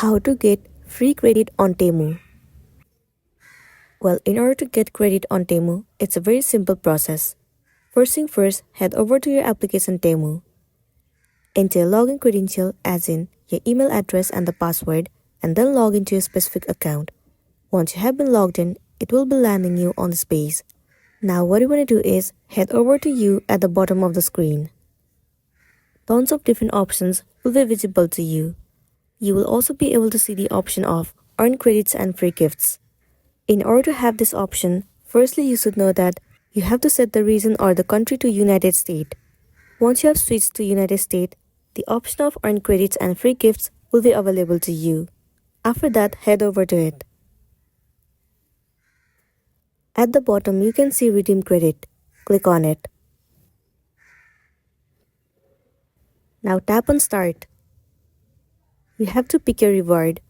How to get free credit on Temu. Well, in order to get credit on Temu, it's a very simple process. First thing first, head over to your application Temu. Enter your login credential as in your email address and the password, and then log into your specific account. Once you have been logged in, it will be landing you on this page. Now what you want to do is head over to you at the bottom of the screen. Tons of different options will be visible to you. You will also be able to see the option of earn credits and free gifts. In order to have this option, firstly you should know that you have to set the region or the country to United States. Once you have switched to United States, the option of earn credits and free gifts will be available to you. After that, head over to it. At the bottom, you can see redeem credit. Click on it. Now tap on start. You have to pick your reward.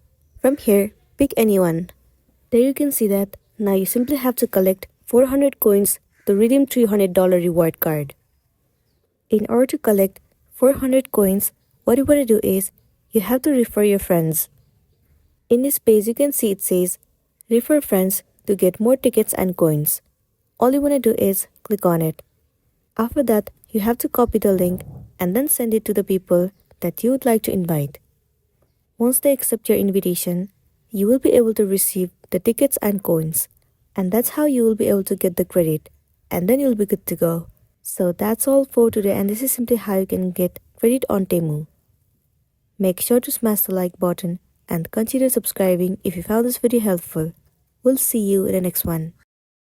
From here, pick anyone. There you can see that now you simply have to collect 400 coins to redeem $300 reward card. In order to collect 400 coins, what you want to do is you have to refer your friends. In this page you can see it says refer friends to get more tickets and coins. All you want to do is click on it. After that, you have to copy the link and then send it to the people that you would like to invite. Once they accept your invitation, you will be able to receive the tickets and coins. And that's how you will be able to get the credit. And then you'll be good to go. So that's all for today, and this is simply how you can get credit on Temu. Make sure to smash the like button and consider subscribing if you found this video helpful. We'll see you in the next one.